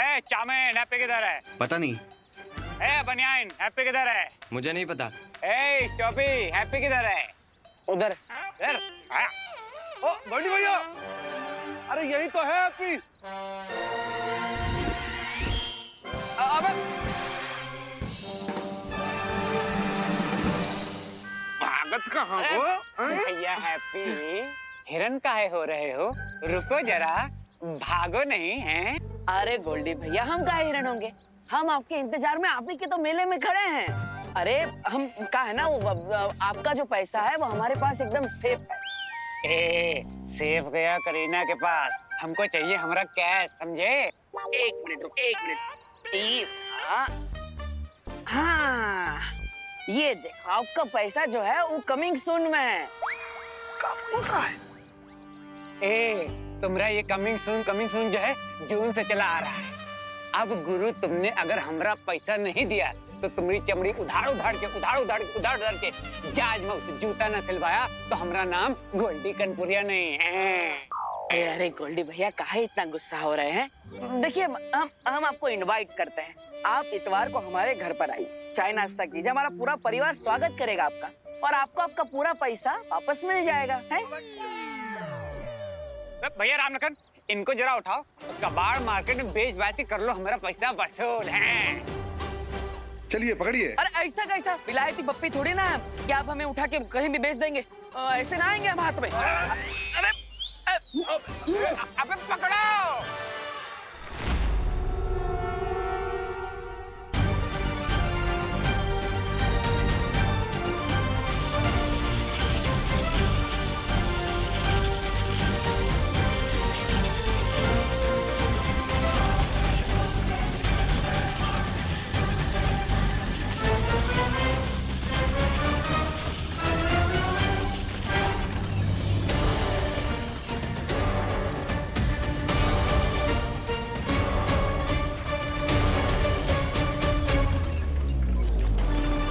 Chowmein happy किधर है? पता नहीं। बनियान हैप्पी किधर है? मुझे नहीं पता। टोपी हैप्पी किधर है? उधर। ओ गोल्डी भैया, अरे यही तो है हैप्पी। अबे भागत कहाँ हो? भैया हैप्पी, हिरन काहे हो रहे हो? रुको जरा, भागो नहीं है। अरे गोल्डी भैया, हम काहे हिरन होंगे? हम आपके इंतजार में आप ही के तो मेले में खड़े हैं। अरे हम का है ना, वो आपका जो पैसा है वो हमारे पास एकदम सेफ है। सेफ गया करीना के पास, हमको चाहिए हमारा कैश, समझे? एक मिनट रुक, एक मिनट। हाँ, ये देखो आपका पैसा जो है वो कमिंग सून में है। तुम्हारा ये कमिंग सून जो है जून से चला आ रहा है। अब गुरु तुमने अगर हमरा पैसा नहीं दिया तो तुम्हारी चमड़ी उधार उधार के जहाज में उसे जूता न सिलवाया तो हमारा नाम गोल्डी कनपुरिया नहीं है। अरे गोल्डी भैया, काहे इतना गुस्सा हो रहे हैं? देखिए, हम आपको इनवाइट करते हैं। आप इतवार को हमारे घर पर आइए, चाय नाश्ता कीजिए, हमारा पूरा परिवार स्वागत करेगा आपका, और आपको आपका पूरा पैसा वापस मिल जाएगा। है भैया रामलखन, इनको जरा उठाओ, कबाड़ मार्केट में बेच बाची कर लो, हमारा पैसा वसूल है। चलिए पकड़िए। अरे ऐसा कैसा, विलायती पप्पी थोड़ी ना कि आप हमें उठा के कहीं भी बेच देंगे। ऐसे ना आएंगे हम हाथ में। अरे अबे पकड़ो।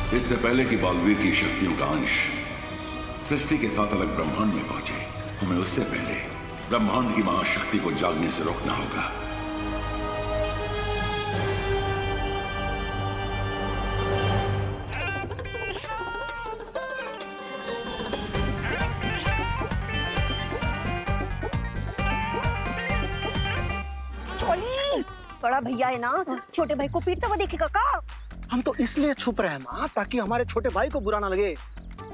इससे पहले कि बालवीर की शक्तियों का अंश सृष्टि के साथ अलग ब्रह्मांड में पहुंचे, हमें उससे पहले ब्रह्मांड की महाशक्ति को जागने से रोकना होगा। बड़ा भैया है ना, छोटे भाई को पीटता हुआ देखेगा का? हम तो इसलिए छुप रहे हैं माँ, ताकि हमारे छोटे भाई को बुरा ना लगे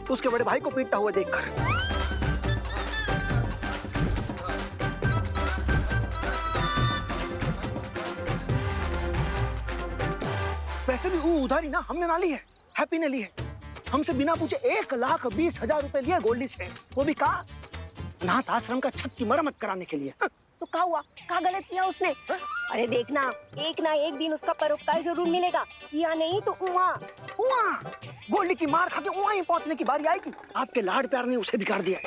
उसके बड़े भाई को पीटता हुआ देखकर। वैसे भी वो उधारी ना हमने ना ली है, हैप्पी ने ली है। हमसे बिना पूछे 1,20,000 रुपए लिए गोल्डी से, वो भी का अनाथ आश्रम का छत की मरम्मत कराने के लिए। तो क्या हुआ, क्या गलत किया उसने? अरे देखना, एक ना एक दिन उसका परोपकार जरूर मिलेगा, या नहीं तो उहाँ गोल्डी की मार खा के वहाँ ही पहुँचने की बारी आएगी। आपके लाड प्यार ने उसे बिगाड़ दिया।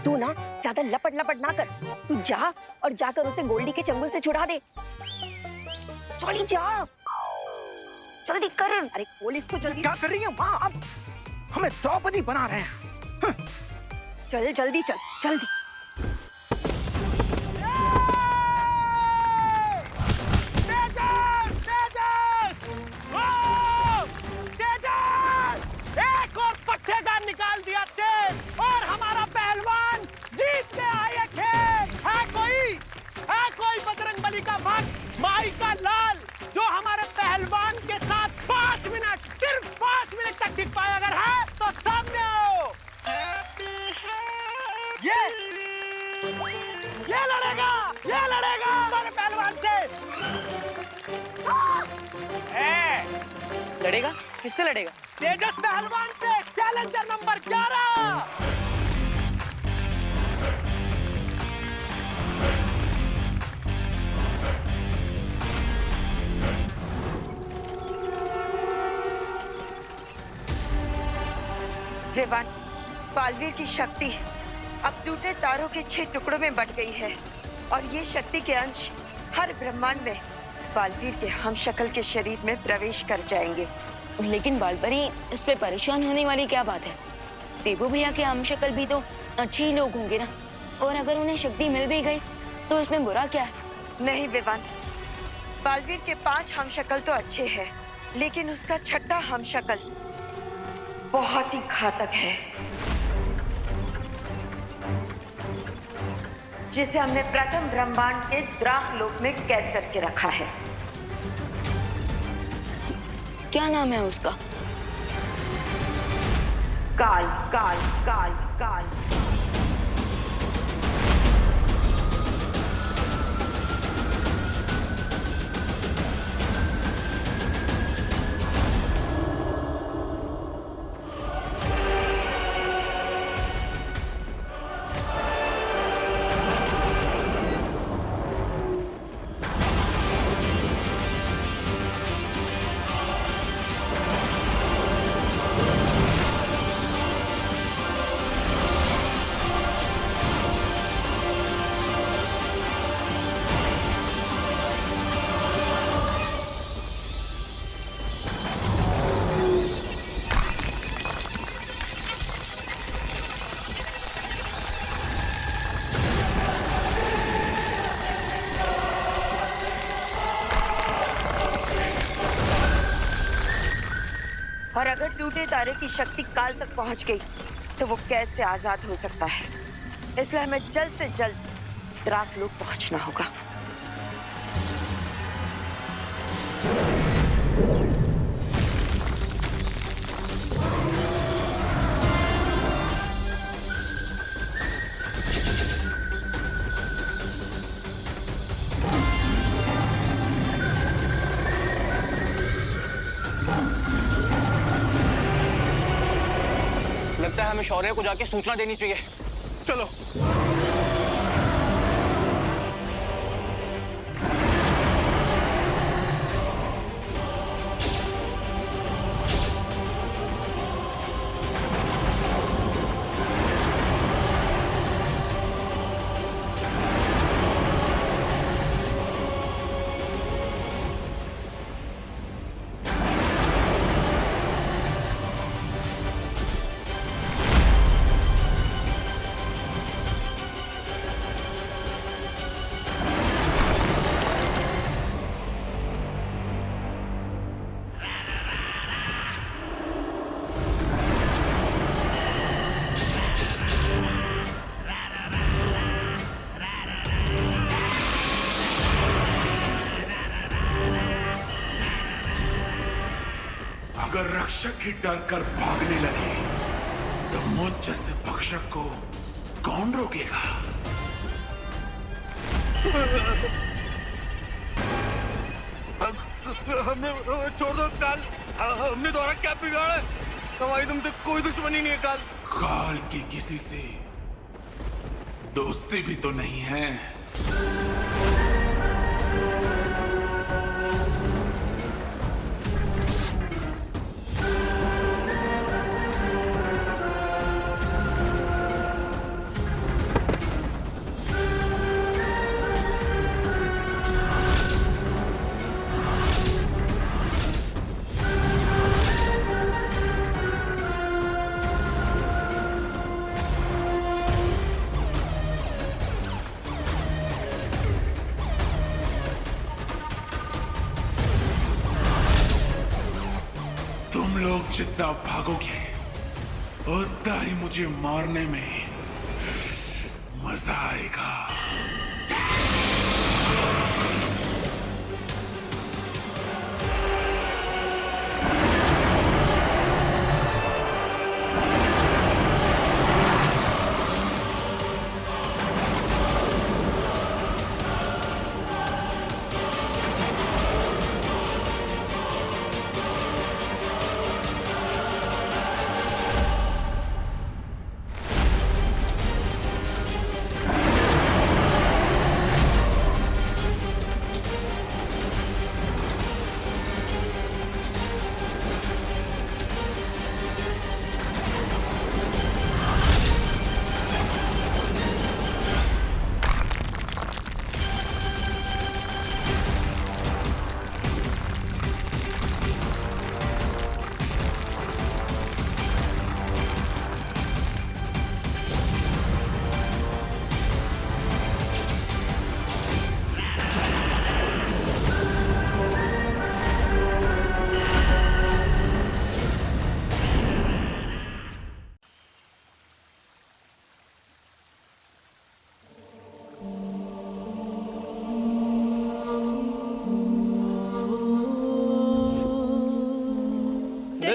तू ना ज्यादा लपट ना कर, तू जा और जाकर उसे गोल्डी के चंगुल से छुड़ा दे। चली जा, जल्दी कर। अरे पुलिस को जल्दी। क्या कर रही है माँ? अब हमें द्रौपदी बना रहे हैं। चल जल्दी चल, जल्दी। एक और पट्टेदार निकाल दिया तेज और हमारा पहलवान जीत के आए खेल। है कोई बजरंगबली का भक्त, माई का लाल, जो हमारे पहलवान के साथ 5 मिनट, सिर्फ 5 मिनट तक टिक पाया? अगर है तो सामने आओ। ये लड़ेगा हमारे पहलवान से। लड़ेगा? किससे लड़ेगा? तेजस पहलवान से, चैलेंजर नंबर 11। विवान, बालवीर की शक्ति अब टूटे तारों के 6 टुकड़ों में बट गई है, और ये शक्ति के अंश हर ब्रह्मांड में बालवीर के हमशक्ल के शरीर में प्रवेश कर जाएंगे। लेकिन बालपरी, इस पे परेशान होने वाली क्या बात है? देवू भैया के हम शक्ल भी तो अच्छे ही लोग होंगे ना, और अगर उन्हें शक्ति मिल भी गई तो इसमें बुरा क्या है? नहीं विवान, बालवीर के 5 हम शक्ल तो अच्छे हैं, लेकिन उसका छठा हम शक्ल बहुत ही घातक है, जिसे हमने प्रथम ब्रह्मांड के द्राक लोक में कैद करके रखा है। क्या नाम है उसका? काल काल काल काल। और अगर टूटे तारे की शक्ति काल तक पहुंच गई तो वो कैद से आजाद हो सकता है, इसलिए हमें जल्द से जल्द द्राक लोक पहुंचना होगा। लगता है हमें शौर्य को जाके सूचना देनी चाहिए। चलो। अगर रक्षक ही डर कर भागने लगे तो मुझ जैसे भक्षक को कौन रोकेगा? हमने छोड़ दो काल, हमने तुम्हारा क्या बिगाड़ा है? हमारी तुमसे कोई दुश्मनी नहीं है काल। काल की किसी से दोस्ती भी तो नहीं है। तुम लोग जितना भागोगे उतना ही मुझे मारने में मजा आएगा।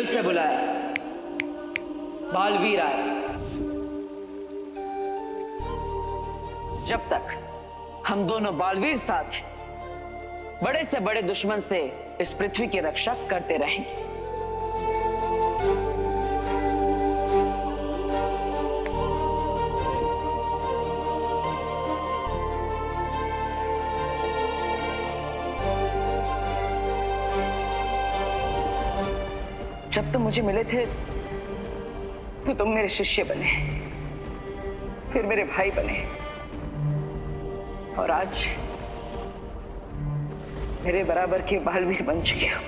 दिल से बुलाया, बालवीर आया। जब तक हम दोनों बालवीर साथ हैं, बड़े से बड़े दुश्मन से इस पृथ्वी की रक्षा करते रहेंगे। जब तुम मुझे मिले थे तो तुम मेरे शिष्य बने, फिर मेरे भाई बने, और आज मेरे बराबर के बालवीर बन चुके हो।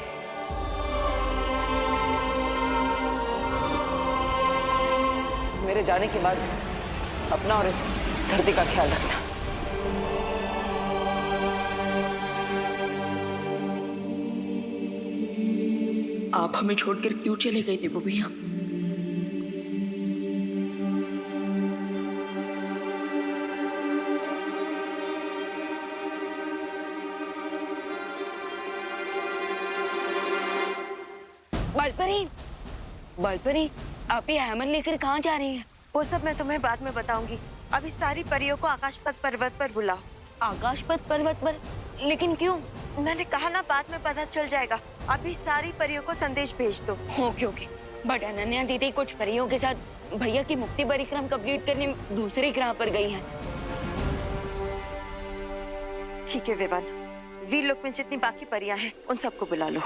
मेरे जाने के बाद अपना और इस धरती का ख्याल रखना। आप हमें छोड़कर क्यों चले गए देवो भैया? बालपरी, बालपरी, आप ये हैमर लेकर कहाँ जा रही हैं? वो सब मैं तुम्हें बाद में बताऊंगी। अभी सारी परियों को आकाशपथ पर्वत पर बुलाओ। आकाशपथ पर्वत पर? लेकिन क्यों? मैंने कहा ना, बाद में पता चल जाएगा। अभी सारी परियों को संदेश भेज दो। Okay okay. बट अनन्या दीदी कुछ परियों के साथ भैया की मुक्ति परिक्रम कंप्लीट करने दूसरे ग्रह पर गई हैं। ठीक है विवान, वीर लोक में जितनी बाकी परियां हैं उन सबको बुला लो।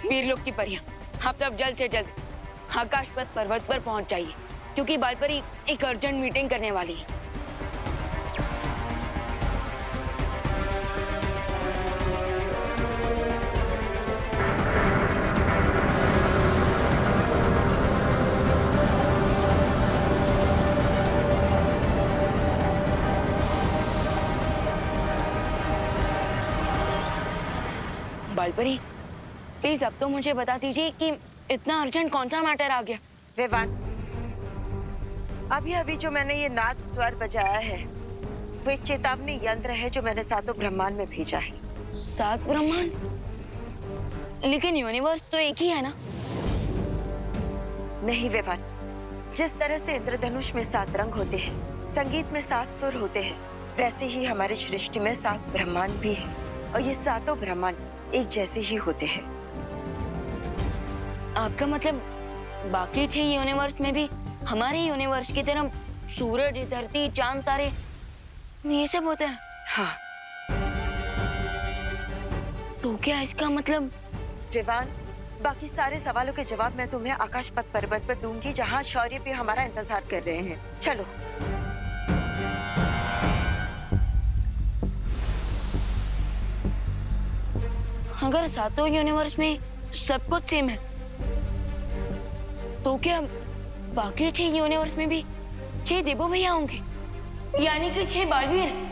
वीरलोक की परियां, आप सब जल्द से जल्द आकाशपथ पर्वत पर पहुंच जाइए, क्योंकि बालपरी एक अर्जेंट मीटिंग करने वाली है। बालपरी, प्लीज अब तो मुझे बता दीजिए कि इतना अर्जेंट कौन सा मैटर आ गया? विवान, अभी अभी जो मैंने ये नाद स्वर बजाया है वो एक चेतावनी यंत्र है जो मैंने सातों ब्रह्मांड में भेजा है। 7 ब्रह्मांड? लेकिन यूनिवर्स तो एक ही है ना? नहीं विवान, जिस तरह से इंद्रधनुष में 7 रंग होते हैं, संगीत में 7 सुर होते हैं, वैसे ही हमारी सृष्टि में 7 ब्रह्मांड भी है, और ये सातों ब्रह्मांड एक जैसे ही होते हैं। आपका मतलब बाकी 6 यूनिवर्स में भी हमारे यूनिवर्स की तरह सूरज, धरती, चांद, तारे ये सब होते हैं? हाँ। तो क्या इसका मतलब? विवान, बाकी सारे सवालों के जवाब मैं तुम्हें आकाशपथ पर्वत पर दूंगी, जहाँ शौर्य भी हमारा इंतजार कर रहे हैं। चलो। अगर सातों यूनिवर्स में सब कुछ सेम है, तो क्या बाकी 6 यूनिवर्स में भी 6 देवो भैया होंगे, यानी कि 6 बालवीर?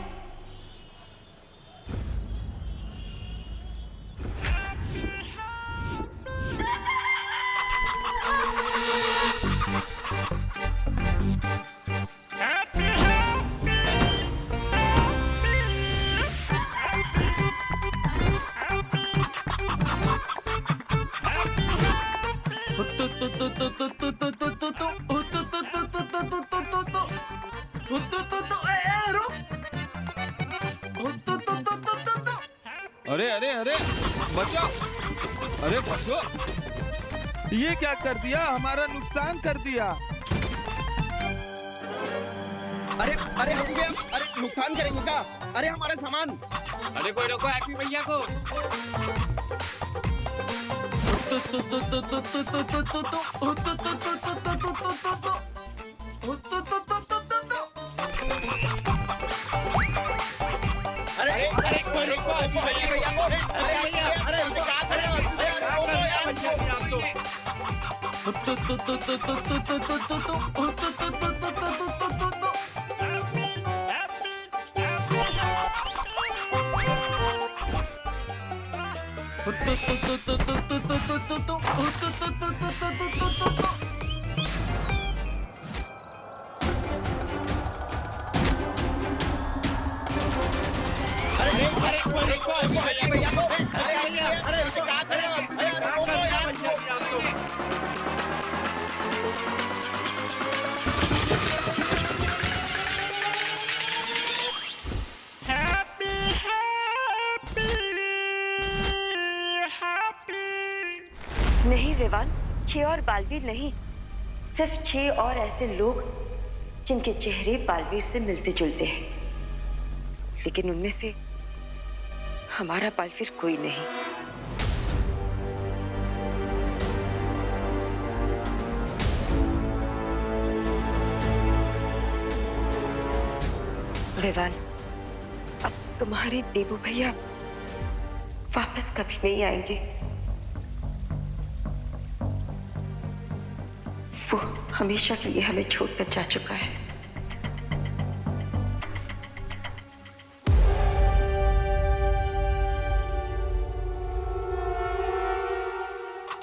अरे अरे अरे बचो, अरे बचो, ये क्या कर दिया? हमारा नुकसान कर दिया। अरे अरे हम क्या, अरे नुकसान करेंगे क्या? अरे हमारा सामान। अरे कोई रोको हैप्पी भैया को। अरे अरे कोई रोको हैप्पी भैया को। अरे भैया, अरे क्या कर रहे नहीं विवान, 6 और बालवीर नहीं, सिर्फ 6 और ऐसे लोग जिनके चेहरे बालवीर से मिलते जुलते हैं, लेकिन उनमें से हमारा बालवीर कोई नहीं। विवान, अब तुम्हारे देबू भैया वापस कभी नहीं आएंगे। वो हमेशा के लिए हमें छोड़कर जा चुका है।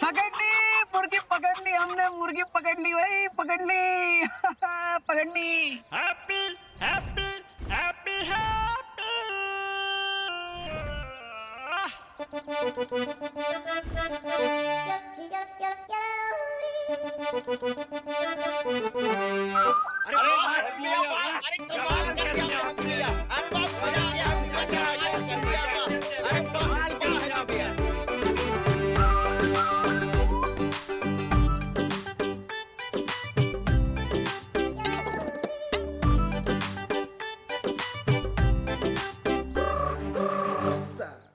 पकड़ ली मुर्गी, पकड़ ली हमने मुर्गी, पकड़ ली भाई, पकड़ ली पकड़ ली। Happy happy happy happy.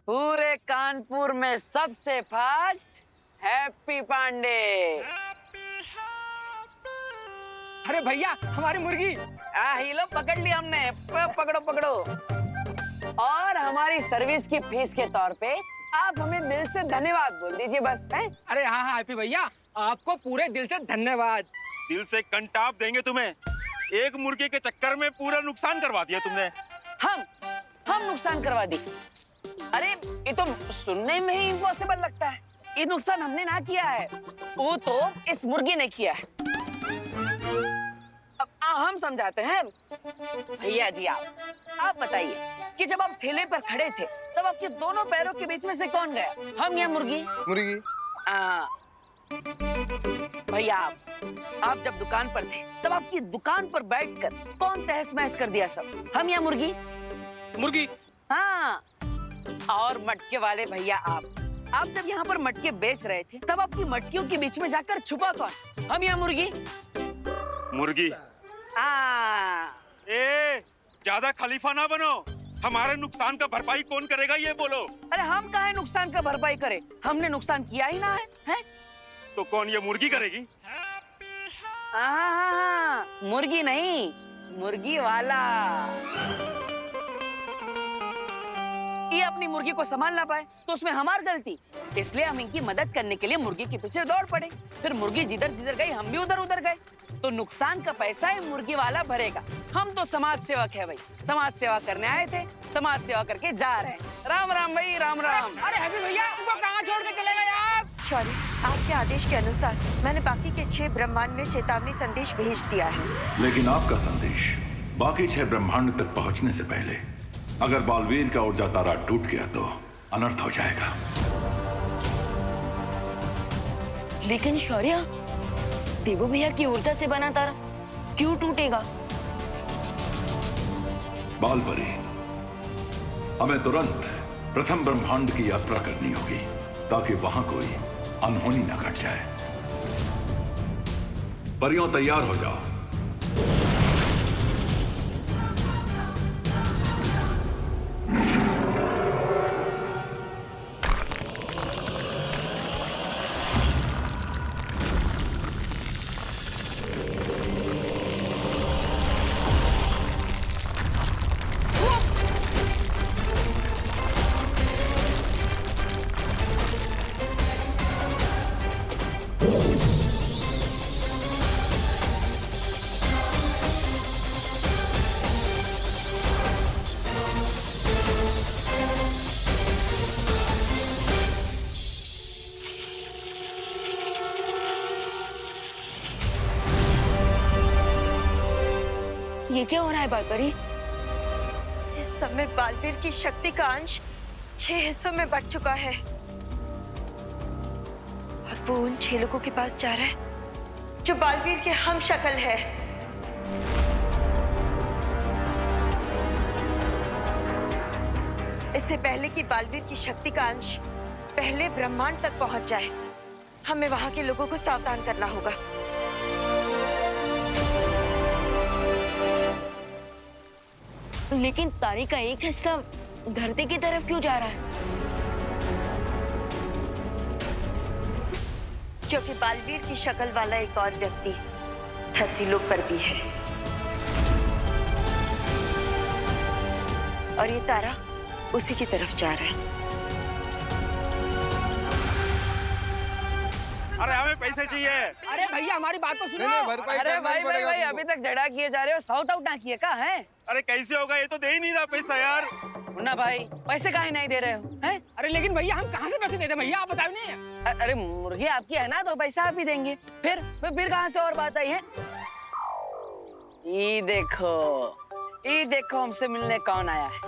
पूरे कानपुर में सबसे फास्ट हैप्पी पांडे। अरे भैया हमारी मुर्गी। ही लो, पकड़ ली हमने, पकड़ो पकड़ो। और हमारी सर्विस की फीस के तौर पे आप हमें दिल से धन्यवाद बोल दीजिए बस। हैं? अरे हाँ हाँ हैप्पी भैया, आपको पूरे दिल से धन्यवाद। दिल से कंटाप देंगे तुम्हें। एक मुर्गे के चक्कर में पूरा नुकसान करवा दिया तुमने। हम नुकसान करवा दी? अरे ये तो सुनने में ही इम्पॉसिबल लगता है। ये नुकसान हमने ना किया है, वो तो इस मुर्गी ने किया है। अब हम समझाते हैं। भैया जी आप बताइए कि जब आप ठेले पर खड़े थे तब आपके दोनों पैरों के बीच में से कौन गया, हम या मुर्गी? मुर्गी। भैया आप जब दुकान पर थे तब आपकी दुकान पर बैठकर कौन तहस महस कर दिया सब, हम या मुर्गी? मुर्गी। हाँ। और मटके वाले भैया आप जब यहाँ पर मटके बेच रहे थे तब आपकी मटकियों के बीच में जाकर छुपा कौन, हम या मुर्गी? मुर्गी। ए, ज्यादा खलीफा ना बनो। हमारे नुकसान का भरपाई कौन करेगा ये बोलो। अरे हम काहे नुकसान का भरपाई करें, हमने नुकसान किया ही ना है? तो कौन ये मुर्गी करेगी? मुर्गी नहीं, मुर्गी वाला। ये अपनी मुर्गी को संभाल ना पाए तो उसमें हमारी गलती, इसलिए हम इनकी मदद करने के लिए मुर्गी के पीछे दौड़ पड़े। फिर मुर्गी जिधर जिधर गई हम भी उधर उधर गए, तो नुकसान का पैसा है मुर्गी वाला भरेगा। हम तो समाज सेवक है भाई, समाज सेवा करने आए थे, समाज सेवा करके जा रहे हैं। राम राम भाई, राम राम। अरे हैप्पी भैया उनको कहाँ छोड़ के चले गए आप? शौर्य, आपके आदेश के अनुसार मैंने बाकी के 6 ब्रह्मांड में चेतावनी संदेश भेज दिया है। लेकिन आपका संदेश बाकी 6 ब्रह्मांड तक पहुंचने से पहले अगर बालवीर का ऊर्जा तारा टूट गया तो अनर्थ हो जाएगा। लेकिन शौर्य, देबू भैया की ऊर्जा से बना तारा क्यों टूटेगा? बालपरी, हमें तुरंत प्रथम ब्रह्मांड की यात्रा करनी होगी ताकि वहां कोई अनहोनी न घट जाए। परियों तैयार हो जाओ। ये क्या हो रहा है बालपरी? इस समय बालवीर की शक्ति का अंश 6 हिस्सों में बंट चुका है और वो उन 6 लोगों के पास जा रहा है जो बालवीर के हम शक्ल है। इससे पहले कि बालवीर की शक्ति का अंश पहले ब्रह्मांड तक पहुंच जाए, हमें वहां के लोगों को सावधान करना होगा। लेकिन तारे का एक हिस्सा धरती की तरफ क्यों जा रहा है? क्योंकि बालवीर की शक्ल वाला एक और व्यक्ति धरती लोक पर भी है और ये तारा उसी की तरफ जा रहा है। अरे हमें पैसे चाहिए। अरे भैया हमारी बात तो सुनो। भरपाई अरे करना ही भाई पड़ेगा तुमको। अभी तक झगड़ा किए जा रहे हो, सॉर्ट आउट ना किए का है? अरे कैसे होगा, ये तो दे ही नहीं रहा पैसा यार। मुन्ना भाई पैसे काहे नहीं दे रहे हो हैं? अरे लेकिन भैया हम कहाँ से पैसे देते भैया, आप बताओ नहीं। अरे मुर्गी आपकी है ना तो पैसा आप ही देंगे। फिर कहाँ से और बात आई है? ये देखो हमसे मिलने कौन आया है।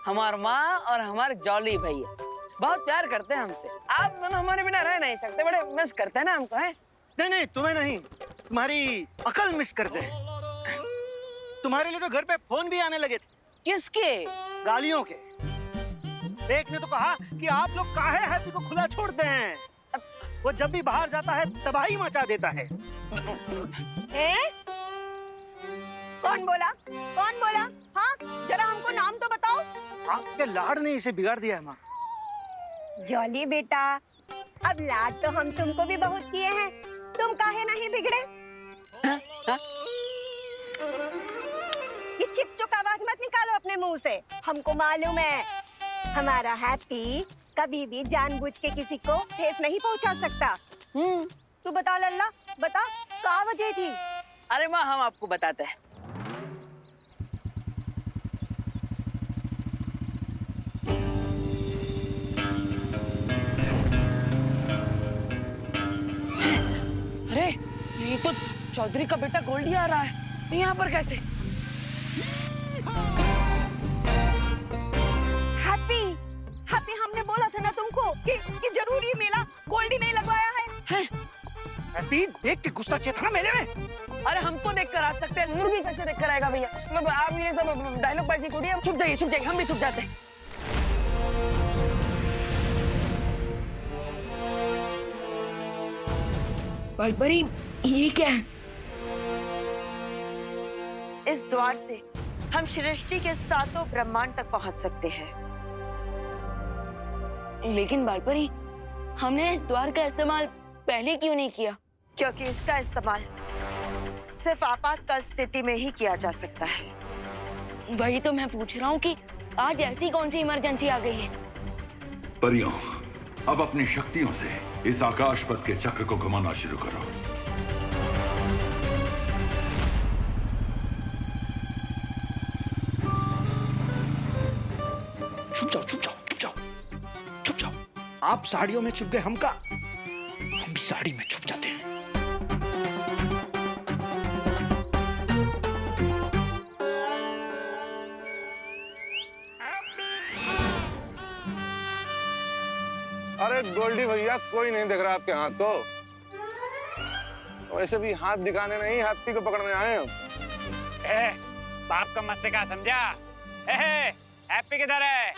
हमार माँ और हमारे जॉली भैया बहुत प्यार करते हैं हमसे। आप दोनों हमारे बिना रह नहीं सकते, बड़े मिस करते हैं ना हमको है? नहीं तुम्हें नहीं, तुम्हारी अकल मिस करते हैं। तुम्हारे लिए तो घर पे फोन भी आने लगे थे। किसके? गालियों के। एक ने तो कहा कि आप लोग काहे हैप्पी को खुला छोड़ते हैं, वो जब भी बाहर जाता है तबाही मचा देता है। कौन बोला? हाँ जरा हमको नाम तो बताओ। आपके लाड ने इसे बिगाड़ दिया है माँ। जॉली बेटा, अब लाड तो हम तुमको भी बहुत किए हैं, तुम काहे नहीं बिगड़े? ये चिक-चुक आवाज मत निकालो अपने मुंह से। हमको मालूम है हमारा हैप्पी कभी भी जानबूझ के किसी को ठेस नहीं पहुंचा सकता। तू बता लल्ला, बता क्या वजह थी? अरे माँ हम आपको बताते हैं। अरे ये तो चौधरी का बेटा गोल्डी आ रहा है, यहाँ पर कैसे? हैप्पी हमने बोला था ना तुमको कि जरूरी मेला गोल्डी नहीं लगवाया है। हैप्पी देख के गुस्सा चेत ना मेरे में। अरे हमको देख कर आ सकते हैं, मुर्गी कैसे देख कर आएगा भैया? आप ये सब डायलॉग बाजी छोड़िए, हम छुप जाइए, हम भी छुप जाते हैं। बालपरी ये क्या है? इस द्वार से हम सृष्टि के 7 ब्रह्मांड तक पहुंच सकते हैं। लेकिन बालपरी हमने इस द्वार का इस्तेमाल पहले क्यों नहीं किया? क्योंकि इसका इस्तेमाल सिर्फ आपातकाल स्थिति में ही किया जा सकता है। वही तो मैं पूछ रहा हूँ कि आज ऐसी कौन सी इमरजेंसी आ गई है? परियों, अब अपनी शक्तियों से इस आकाश पथ के चक्र को घुमाना शुरू करो। छुप जाओ। आप साड़ियों में छुप गए, हम भी साड़ी में छुप जाते हैं। अरे गोल्डी भैया, कोई नहीं देख रहा आपके हाथ को। वैसे भी हाथ दिखाने नहीं, हैप्पी को पकड़ने आए हम। बाप का मस्से का समझा? हैप्पी किधर है?